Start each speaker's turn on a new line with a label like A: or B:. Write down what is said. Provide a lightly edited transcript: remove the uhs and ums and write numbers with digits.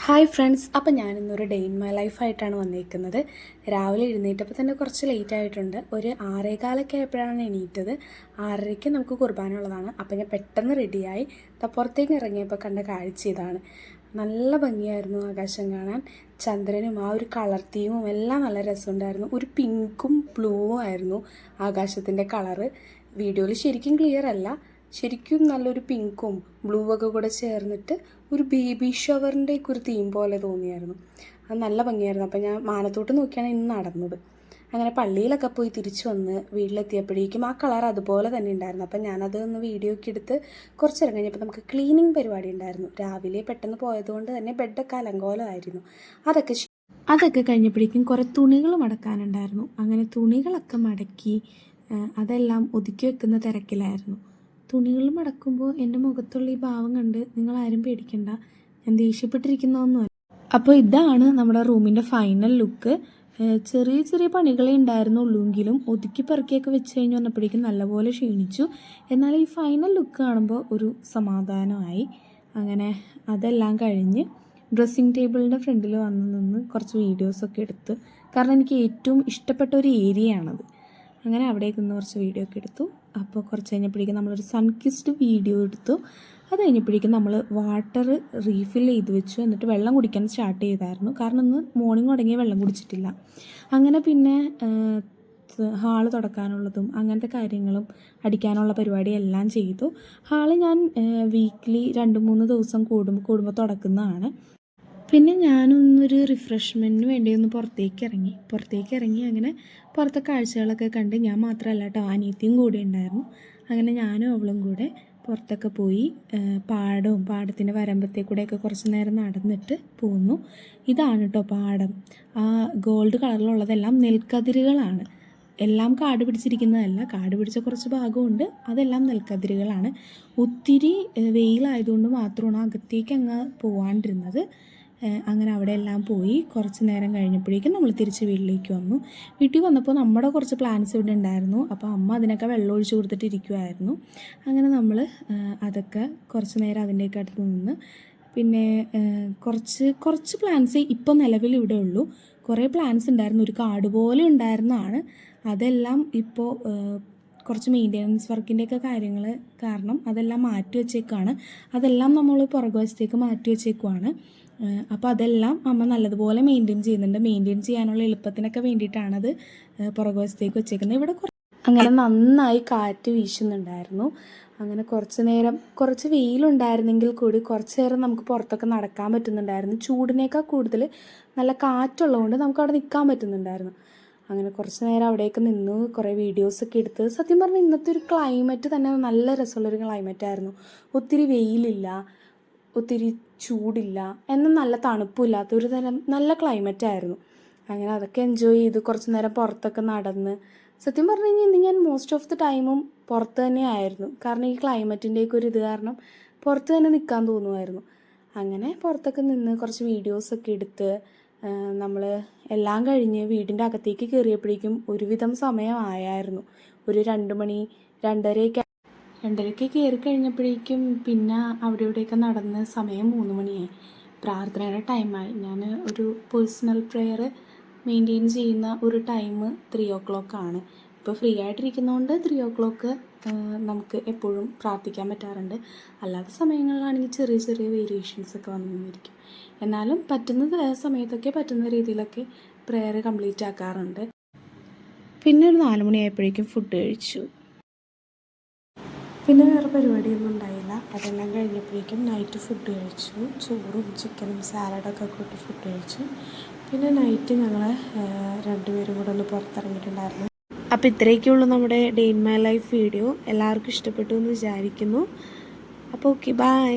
A: Hi friends, അപ്പോൾ ഞാനിന്നൊരു day in my ലൈഫായിട്ടാണ് വന്നിരിക്കുന്നത്. രാവിലെ എഴുന്നേറ്റപ്പോൾ തന്നെ കുറച്ച് ലേറ്റ് ആയിട്ടുണ്ട്. ഒരു 6:15 ആയപ്പോഴാണ് എണീറ്റത്. 6:30 നമുക്ക് കുർബാന ഉള്ളതാണ്. അപ്പോൾ ഞാൻ പെട്ടെന്ന് റെഡിയായി പുറത്തേക്ക് ഇറങ്ങിയപ്പോൾ കണ്ട കാഴ്ച ഇതാണ്. നല്ല ഭംഗിയായിരുന്നു ആകാശം കാണാൻ. ചന്ദ്രനും ആ ഒരു കളർ തീമും എല്ലാം നല്ല രസമുണ്ടായിരുന്നു. ഒരു പിങ്കും ബ്ലൂവും ആയിരുന്നു ആകാശത്തിൻ്റെ കളറ്. വീഡിയോയിൽ ശരിക്കും ക്ലിയർ അല്ല, ശരിക്കും നല്ലൊരു പിങ്കും ബ്ലൂ ഒക്കെ കൂടെ ചേർന്നിട്ട് ഒരു ബേബി ഷവറിൻ്റെ ഒരു തീം പോലെ തോന്നിയായിരുന്നു. അത് നല്ല ഭംഗിയായിരുന്നു. അപ്പം ഞാൻ മാനത്തോട്ട് നോക്കിയാണ് ഇന്ന് നടന്നത്. അങ്ങനെ പള്ളിയിലൊക്കെ പോയി തിരിച്ചു വന്ന് വീട്ടിലെത്തിയപ്പോഴേക്കും ആ കളർ അതുപോലെ തന്നെ ഉണ്ടായിരുന്നു. അപ്പം ഞാനത് ഒന്ന് വീഡിയോ ഒക്കെ എടുത്ത് കുറച്ച് നേരം കഴിഞ്ഞപ്പോൾ നമുക്ക് ക്ലീനിങ് പരിപാടി ഉണ്ടായിരുന്നു. രാവിലെ പെട്ടെന്ന് പോയതുകൊണ്ട് തന്നെ ബെഡൊക്കെ അലങ്കോലമായിരുന്നു. അതൊക്കെ കഴിഞ്ഞപ്പോഴേക്കും കുറേ തുണികൾ മടക്കാനുണ്ടായിരുന്നു. അങ്ങനെ തുണികളൊക്കെ മടക്കി അതെല്ലാം ഒതുക്കി വെക്കുന്ന തിരക്കിലായിരുന്നു. തുണികൾ മടക്കുമ്പോൾ എൻ്റെ മുഖത്തുള്ള ഈ ഭാവം കണ്ട് നിങ്ങളാരും പേടിക്കണ്ട, ഞാൻ ദേഷ്യപ്പെട്ടിരിക്കുന്നൊന്നുമല്ല. അപ്പോൾ ഇതാണ് നമ്മുടെ റൂമിൻ്റെ ഫൈനൽ ലുക്ക്. ചെറിയ ചെറിയ പണികളെ ഉണ്ടായിരുന്നുള്ളൂവെങ്കിലും ഒതുക്കി പെറുക്കിയൊക്കെ വെച്ച് കഴിഞ്ഞ് വന്നപ്പോഴേക്കും നല്ലപോലെ ക്ഷീണിച്ചു. എന്നാൽ ഈ ഫൈനൽ ലുക്ക് കാണുമ്പോൾ ഒരു സമാധാനമായി. അങ്ങനെ അതെല്ലാം കഴിഞ്ഞ് ഡ്രസ്സിങ് ടേബിളിൻ്റെ ഫ്രണ്ടിൽ വന്ന് നിന്ന് കുറച്ച് വീഡിയോസൊക്കെ എടുത്ത്, കാരണം എനിക്ക് ഏറ്റവും ഇഷ്ടപ്പെട്ട ഒരു ഏരിയയാണത്. അങ്ങനെ അവിടേക്ക് നിന്ന് കുറച്ച് വീഡിയോ ഒക്കെ എടുത്തു. അപ്പോൾ കുറച്ച് കഴിഞ്ഞപ്പോഴേക്കും നമ്മളൊരു സൺകിസ്ഡ് വീഡിയോ എടുത്തു. അത് കഴിഞ്ഞപ്പോഴേക്കും നമ്മൾ വാട്ടർ റീഫിൽ ചെയ്ത് വെച്ചു. എന്നിട്ട് വെള്ളം കുടിക്കാൻ സ്റ്റാർട്ട് ചെയ്തായിരുന്നു, കാരണം ഇന്ന് മോർണിംഗ് തുടങ്ങിയ വെള്ളം കുടിച്ചിട്ടില്ല. അങ്ങനെ പിന്നെ ഹാള് തുടക്കാനുള്ളതും അങ്ങനത്തെ കാര്യങ്ങളും അടിക്കാനുള്ള പരിപാടിയെല്ലാം ചെയ്തു. ഹാള് ഞാൻ വീക്ക്ലി 2-3 ദിവസം കൂടുമ്പോൾ തുടക്കുന്നതാണ്. പിന്നെ ഞാനൊന്നൊരു റിഫ്രഷ്മെൻറ്റിന് വേണ്ടി ഒന്ന് പുറത്തേക്ക് ഇറങ്ങി അങ്ങനെ പുറത്തെ കാഴ്ചകളൊക്കെ കണ്ട്, ഞാൻ മാത്രമല്ല കേട്ടോ, അനിയത്തിയും കൂടെ ഉണ്ടായിരുന്നു. അങ്ങനെ ഞാനും അവളും കൂടെ പുറത്തൊക്കെ പോയി പാടത്തിൻ്റെ വരമ്പത്തേക്കൂടെയൊക്കെ കുറച്ച് നേരം നടന്നിട്ട് പോന്നു. ഇതാണ് കേട്ടോ പാടം. ആ ഗോൾഡ് കളറിലുള്ളതെല്ലാം നെൽക്കതിരുകളാണ്. എല്ലാം കാട് പിടിച്ചിരിക്കുന്നതല്ല, കാട് പിടിച്ച കുറച്ച് ഭാഗമുണ്ട്, അതെല്ലാം നെൽക്കതിരുകളാണ്. ഒത്തിരി വെയിലായതുകൊണ്ട് മാത്രമാണ് അകത്തേക്ക് അങ്ങ് പോകാണ്ടിരുന്നത്. അങ്ങനെ അവിടെ എല്ലാം പോയി കുറച്ച് നേരം കഴിഞ്ഞപ്പോഴേക്കും നമ്മൾ തിരിച്ച് വീട്ടിലേക്ക് വന്നു. വീട്ടിൽ വന്നപ്പോൾ നമ്മുടെ കുറച്ച് പ്ലാന്റ്സ് ഇവിടെ ഉണ്ടായിരുന്നു. അപ്പോൾ അമ്മ അതിനൊക്കെ വെള്ളം ഒഴിച്ച് കൊടുത്തിട്ടിരിക്കുമായിരുന്നു. അങ്ങനെ നമ്മൾ അതൊക്കെ കുറച്ച് നേരം അതിൻ്റെയൊക്കെ അടുത്ത് നിന്ന്, പിന്നെ കുറച്ച് പ്ലാന്റ്സേ ഇപ്പോൾ നിലവിൽ ഇവിടെ ഉള്ളൂ. കുറേ പ്ലാന്റ്സ് ഉണ്ടായിരുന്നു, ഒരു കാട് പോലെ ഉണ്ടായിരുന്നതാണ്. അതെല്ലാം ഇപ്പോൾ കുറച്ച് മെയിൻ്റെനൻസ് വർക്കിൻ്റെയൊക്കെ കാര്യങ്ങൾ കാരണം അതെല്ലാം മാറ്റി വെച്ചേക്കാണ്. അതെല്ലാം നമ്മൾ പുറകുവശത്തേക്ക് മാറ്റി വെച്ചേക്കുവാണ്. അപ്പോൾ അതെല്ലാം അമ്മ നല്ലതുപോലെ മെയിൻറ്റെയിൻ ചെയ്യുന്നുണ്ട്. മെയിൻറ്റെയിൻ ചെയ്യാനുള്ള എളുപ്പത്തിനൊക്കെ വേണ്ടിയിട്ടാണത് പുറകുവശത്തേക്ക് വെച്ചേക്കുന്നത്. ഇവിടെ അങ്ങനെ നന്നായി കാറ്റ് വീശുന്നുണ്ടായിരുന്നു. അങ്ങനെ കുറച്ച് വെയിലുണ്ടായിരുന്നെങ്കിൽ കൂടി കുറച്ച് നേരം നമുക്ക് പുറത്തൊക്കെ നടക്കാൻ പറ്റുന്നുണ്ടായിരുന്നു. ചൂടിനേക്കാൾ കൂടുതൽ നല്ല കാറ്റുള്ളതുകൊണ്ട് നമുക്ക് അവിടെ നിൽക്കാൻ പറ്റുന്നുണ്ടായിരുന്നു. അങ്ങനെ കുറച്ച് നേരം അവിടേക്ക് നിന്നു, കുറേ വീഡിയോസൊക്കെ എടുത്ത്. സത്യം പറഞ്ഞാൽ ഇന്നത്തെ ഒരു ക്ലൈമറ്റ് തന്നെ നല്ല രസമുള്ളൊരു ക്ലൈമറ്റായിരുന്നു. ഒത്തിരി വെയിലില്ല, ഒത്തിരി ചൂടില്ല, എന്നാൽ നല്ല തണുപ്പില്ലാത്ത ഒരു തരം നല്ല ക്ലൈമറ്റായിരുന്നു. അങ്ങനെ അതൊക്കെ എൻജോയ് ചെയ്ത് കുറച്ച് നേരം പുറത്തൊക്കെ നടന്ന്. സത്യം പറഞ്ഞു കഴിഞ്ഞാൽ ഇന്ന് ഞാൻ മോസ്റ്റ് ഓഫ് ദി ടൈമും പുറത്ത് തന്നെയായിരുന്നു, കാരണം ഈ ക്ലൈമറ്റിൻ്റെയൊക്കെ ഒരു ഇത് കാരണം പുറത്ത് തന്നെ നിൽക്കാൻ തോന്നുമായിരുന്നു. അങ്ങനെ പുറത്തൊക്കെ നിന്ന് കുറച്ച് വീഡിയോസൊക്കെ എടുത്ത് നമ്മൾ എല്ലാം കഴിഞ്ഞ് വീടിൻ്റെ അകത്തേക്ക് കയറിയപ്പോഴേക്കും ഒരുവിധം സമയമായിരുന്നു. ഒരു 2 മണി 2:30 കയറി കഴിഞ്ഞപ്പോഴേക്കും പിന്നെ അവിടെ ഇവിടെയൊക്കെ നടന്ന് സമയം 3 മണിയായി. പ്രാർത്ഥനയുടെ ടൈമായി. ഞാൻ ഒരു പേഴ്സണൽ പ്രെയർ മെയിൻറ്റെയിൻ ചെയ്യുന്ന ഒരു ടൈം 3 o'clock ആണ്. ഇപ്പോൾ ഫ്രീ ആയിട്ടിരിക്കുന്നതുകൊണ്ട് 3 o'clock നമുക്ക് എപ്പോഴും പ്രാർത്ഥിക്കാൻ പറ്റാറുണ്ട്. അല്ലാത്ത സമയങ്ങളിലാണെങ്കിൽ ചെറിയ ചെറിയ വേരിയേഷൻസൊക്കെ വന്നിരിക്കും. എന്നാലും പറ്റുന്ന സമയത്തൊക്കെ പറ്റുന്ന രീതിയിലൊക്കെ പ്രെയർ കംപ്ലീറ്റ് ആക്കാറുണ്ട്. പിന്നെ ഒരു 4 മണിയായപ്പോഴേക്കും ഫുഡ് കഴിച്ചു. പിന്നെ വേറെ പരിപാടിയൊന്നും ഉണ്ടായില്ല. അതെല്ലാം കഴിഞ്ഞപ്പോഴേക്കും നൈറ്റ് ഫുഡ് കഴിച്ചു. ചോറും ചിക്കനും സാലഡൊക്കെ കൂട്ടി ഫുഡ് കഴിച്ചു. പിന്നെ നൈറ്റ് ഞങ്ങൾ 2 പേരും കൂടെ ഒന്ന് പുറത്തിറങ്ങിയിട്ടുണ്ടായിരുന്നു. അപ്പോൾ ഇത്രയൊക്കെയുള്ളൂ നമ്മുടെ day in my life video. എല്ലാവർക്കും ഇഷ്ടപ്പെട്ടു എന്ന് വിചാരിക്കുന്നു. അപ്പോൾ ഓക്കെ, ബൈ.